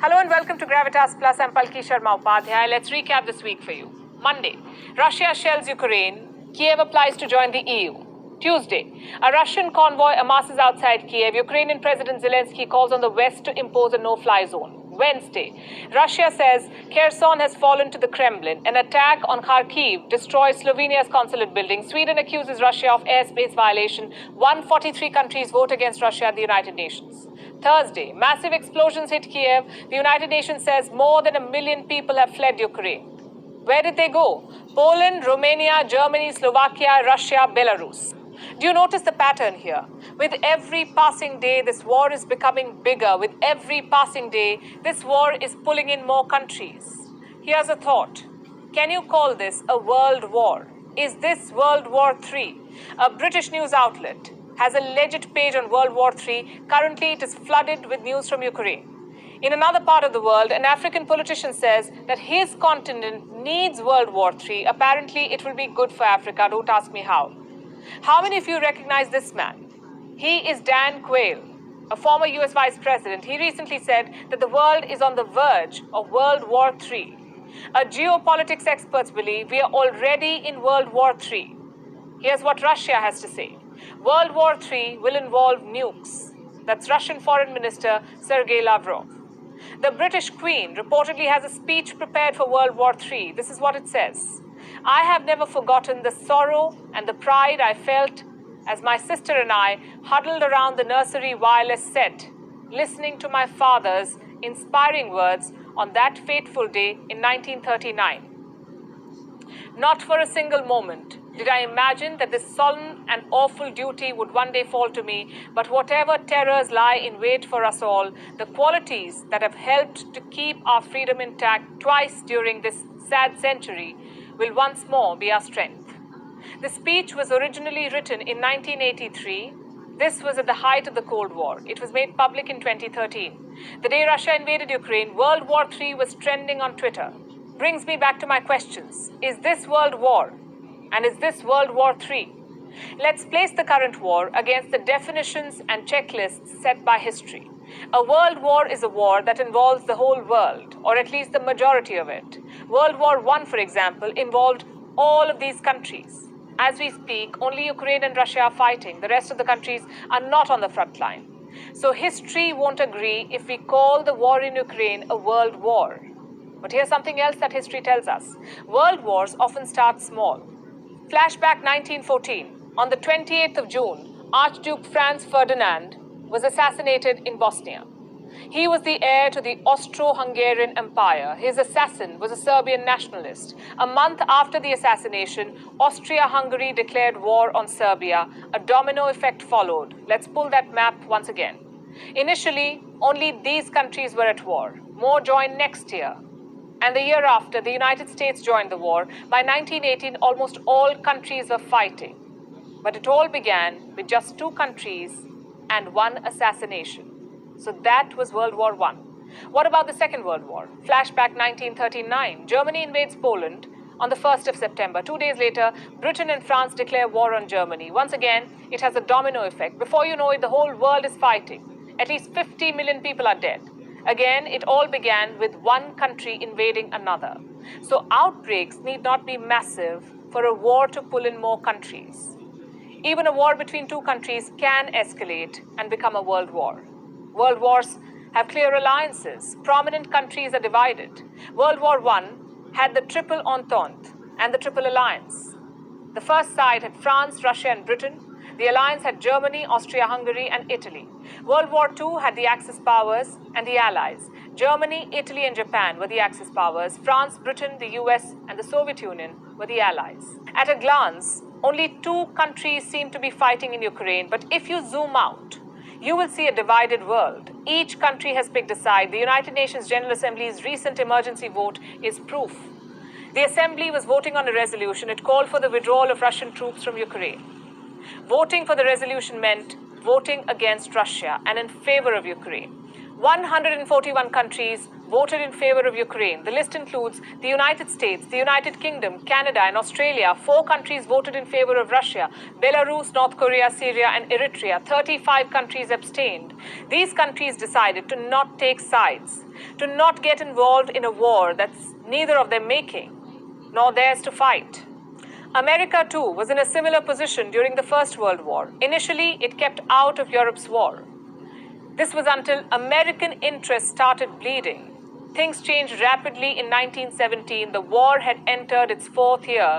Hello and welcome to Gravitas Plus. I'm Palki Sharma Upadhyay. Let's recap this week for you. Monday, Russia shells Ukraine. Kiev applies to join the EU. Tuesday, a Russian convoy amasses outside Kiev. Ukrainian President Zelensky calls on the West to impose a no-fly zone. Wednesday, Russia says Kherson has fallen to the Kremlin. An attack on Kharkiv destroys Slovenia's consulate building. Sweden accuses Russia of airspace violation. 143 countries vote against Russia at the United Nations. Thursday, massive explosions hit Kiev. The United Nations says more than 1 million people have fled Ukraine. Where did they go? Poland, Romania, Germany, Slovakia, Russia, Belarus. Do you notice the pattern here? With every passing day, this war is becoming bigger. With every passing day, this war is pulling in more countries. Here's a thought. Can you call this a world war? Is this World War III? A British news outlet has a legit page on World War III. Currently, it is flooded with news from Ukraine. In another part of the world, an African politician says that his continent needs World War III. Apparently, it will be good for Africa. Don't ask me how. How many of you recognize this man? He is Dan Quayle, a former US Vice President. He recently said that the world is on the verge of World War III. A geopolitics experts believe we are already in World War III. Here's what Russia has to say. World War III will involve nukes. That's Russian Foreign Minister Sergei Lavrov. The British Queen reportedly has a speech prepared for World War III. This is what it says. I have never forgotten the sorrow and the pride I felt as my sister and I huddled around the nursery wireless set, listening to my father's inspiring words on that fateful day in 1939. Not for a single moment did I imagine that this solemn and awful duty would one day fall to me, but whatever terrors lie in wait for us all, the qualities that have helped to keep our freedom intact twice during this sad century will once more be our strength. The speech was originally written in 1983. This was at the height of the Cold War. It was made public in 2013. The day Russia invaded Ukraine, World War III was trending on Twitter. Brings me back to my questions. Is this World War? And is this World War III? Let's place the current war against the definitions and checklists set by history. A world war is a war that involves the whole world, or at least the majority of it. World War I, for example, involved all of these countries. As we speak, only Ukraine and Russia are fighting. The rest of the countries are not on the front line. So history won't agree if we call the war in Ukraine a world war. But here's something else that history tells us. World wars often start small. Flashback 1914. On the 28th of June, Archduke Franz Ferdinand was assassinated in Bosnia. He was the heir to the Austro-Hungarian Empire. His assassin was a Serbian nationalist. A month after the assassination, Austria-Hungary declared war on Serbia. A domino effect followed. Let's pull that map once again. Initially, only these countries were at war. More joined next year. And the year after, the United States joined the war. By 1918, almost all countries were fighting. But it all began with just 2 countries and 1 assassination. So that was World War I. What about the Second World War? Flashback 1939. Germany invades Poland on the 1st of September. 2 days later, Britain and France declare war on Germany. Once again, it has a domino effect. Before you know it, the whole world is fighting. At least 50 million people are dead. Again, it all began with one country invading another. So outbreaks need not be massive for a war to pull in more countries. Even a war between 2 countries can escalate and become a world war. World wars have clear alliances. Prominent countries are divided. World War I had the Triple Entente and the Triple Alliance. The first side had France, Russia, and Britain. The alliance had Germany, Austria-Hungary, and Italy. World War II had the Axis powers and the Allies. Germany, Italy, and Japan were the Axis powers. France, Britain, the US, and the Soviet Union were the Allies. At a glance, only 2 countries seem to be fighting in Ukraine, but if you zoom out, you will see a divided world. Each country has picked a side. The United Nations General Assembly's recent emergency vote is proof. The Assembly was voting on a resolution. It called for the withdrawal of Russian troops from Ukraine. Voting for the resolution meant voting against Russia and in favor of Ukraine. 141 countries voted in favor of Ukraine. The list includes the United States, the United Kingdom, Canada, and Australia. 4 countries voted in favor of Russia: Belarus, North Korea, Syria, and Eritrea. 35 countries abstained. These countries decided to not take sides, to not get involved in a war that's neither of them making, nor theirs to fight. America, too, was in a similar position during the First World War. Initially, it kept out of Europe's war. This was until American interests started bleeding. Things changed rapidly in 1917. The war had entered its 4th year.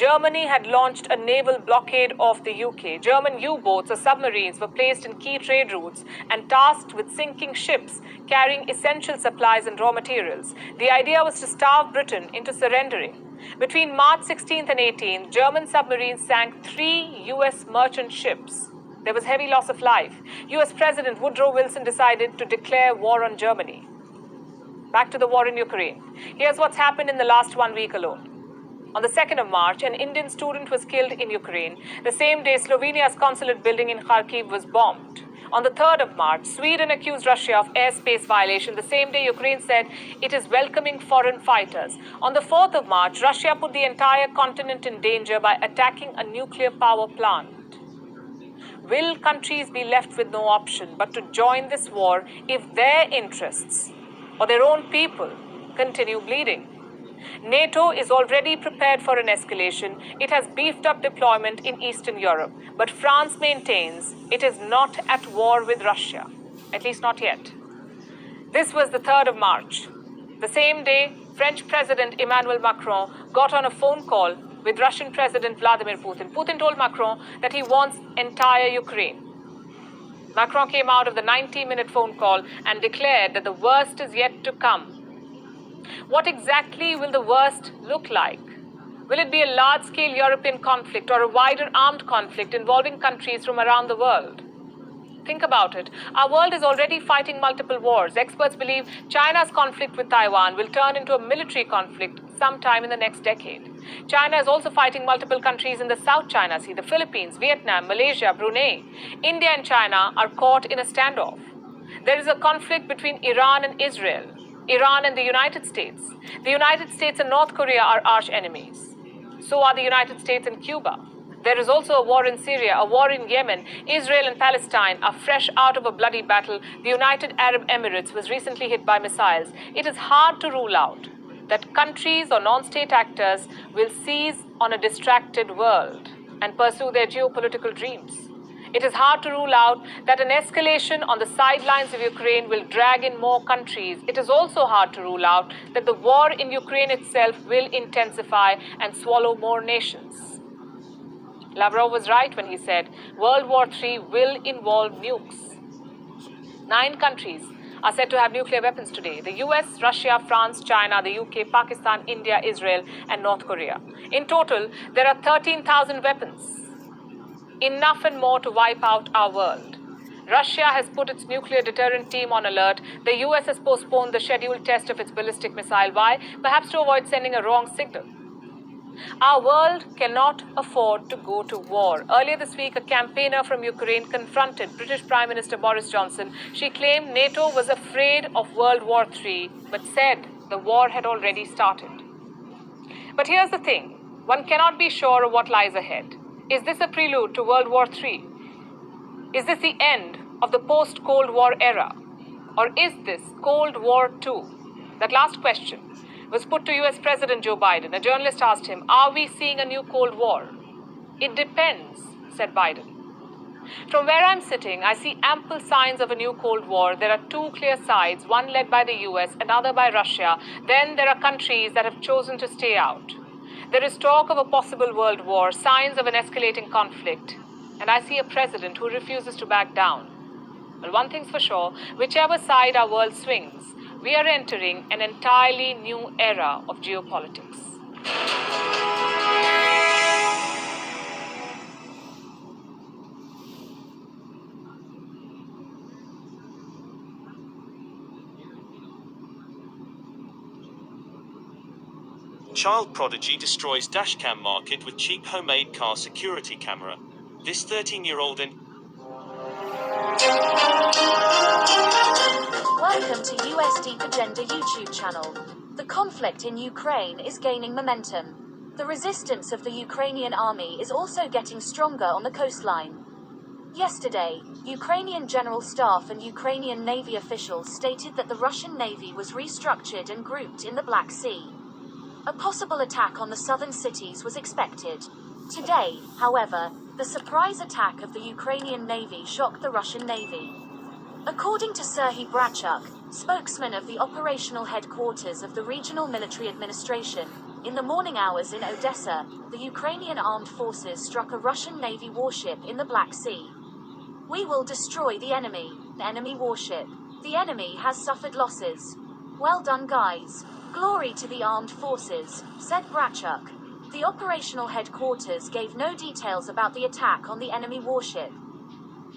Germany had launched a naval blockade of the UK. German U-boats or submarines were placed in key trade routes and tasked with sinking ships carrying essential supplies and raw materials. The idea was to starve Britain into surrendering. Between March 16th and 18th, German submarines sank 3 US merchant ships. There was heavy loss of life. US President Woodrow Wilson decided to declare war on Germany. Back to the war in Ukraine. Here's what's happened in the last 1 week alone. On the 2nd of March, an Indian student was killed in Ukraine. The same day, Slovenia's consulate building in Kharkiv was bombed. On the 3rd of March, Sweden accused Russia of airspace violation. The same day, Ukraine said it is welcoming foreign fighters. On the 4th of March, Russia put the entire continent in danger by attacking a nuclear power plant. Will countries be left with no option but to join this war if their interests or their own people continue bleeding? NATO is already prepared for an escalation. It has beefed up deployment in Eastern Europe. But France maintains it is not at war with Russia, at least not yet. This was the 3rd of March. The same day, French President Emmanuel Macron got on a phone call with Russian President Vladimir Putin. Putin told Macron that he wants entire Ukraine. Macron came out of the 90-minute phone call and declared that the worst is yet to come. What exactly will the worst look like? Will it be a large-scale European conflict or a wider armed conflict involving countries from around the world? Think about it. Our world is already fighting multiple wars. Experts believe China's conflict with Taiwan will turn into a military conflict sometime in the next decade. China is also fighting multiple countries in the South China Sea: the Philippines, Vietnam, Malaysia, Brunei. India and China are caught in a standoff. There is a conflict between Iran and Israel, Iran and the United States. The United States and North Korea are arch enemies. So are the United States and Cuba. There is also a war in Syria, a war in Yemen. Israel and Palestine are fresh out of a bloody battle. The United Arab Emirates was recently hit by missiles. It is hard to rule out that countries or non-state actors will seize on a distracted world and pursue their geopolitical dreams. It is hard to rule out that an escalation on the sidelines of Ukraine will drag in more countries. It is also hard to rule out that the war in Ukraine itself will intensify and swallow more nations. Lavrov was right when he said World War III will involve nukes. 9 countries are said to have nuclear weapons today: the US, Russia, France, China, the UK, Pakistan, India, Israel, and North Korea. In total, there are 13,000 weapons. Enough and more to wipe out our world. Russia has put its nuclear deterrent team on alert. The US has postponed the scheduled test of its ballistic missile. Why? Perhaps to avoid sending a wrong signal. Our world cannot afford to go to war. Earlier this week, a campaigner from Ukraine confronted British Prime Minister Boris Johnson. She claimed NATO was afraid of World War III, but said the war had already started. But here's the thing. One cannot be sure of what lies ahead. Is this a prelude to World War III? Is this the end of the post-Cold War era? Or is this Cold War II? That last question was put to US President Joe Biden. A journalist asked him, are we seeing a new Cold War? It depends, said Biden. From where I'm sitting, I see ample signs of a new Cold War. There are 2 clear sides, one led by the US, another by Russia. Then there are countries that have chosen to stay out. There is talk of a possible world war, signs of an escalating conflict. And I see a president who refuses to back down. But one thing's for sure, whichever side our world swings, we are entering an entirely new era of geopolitics. Child prodigy destroys dashcam market with cheap homemade car security camera. This 13-year-old in... Welcome to US Deep Agenda YouTube channel. The conflict in Ukraine is gaining momentum. The resistance of the Ukrainian army is also getting stronger on the coastline. Yesterday, Ukrainian General Staff and Ukrainian Navy officials stated that the Russian Navy was restructured and grouped in the Black Sea. A possible attack on the southern cities was expected. Today, however, the surprise attack of the Ukrainian Navy shocked the Russian Navy. According to Serhiy Brachuk, spokesman of the operational headquarters of the Regional Military Administration, in the morning hours in Odessa, the Ukrainian armed forces struck a Russian Navy warship in the Black Sea. "We will destroy the enemy warship. The enemy has suffered losses. Well done, guys. Glory to the armed forces," said Brachuk. The operational headquarters gave no details about the attack on the enemy warship.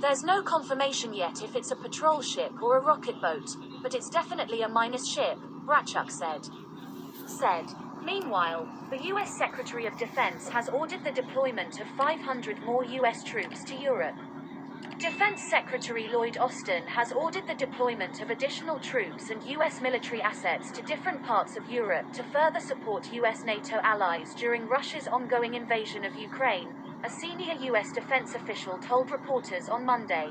"There's no confirmation yet if it's a patrol ship or a rocket boat, but it's definitely a minus ship," Brachuk said. Meanwhile, the US Secretary of Defense has ordered the deployment of 500 more US troops to Europe. Defense Secretary Lloyd Austin has ordered the deployment of additional troops and US military assets to different parts of Europe to further support US NATO allies during Russia's ongoing invasion of Ukraine, a senior US defense official told reporters on Monday.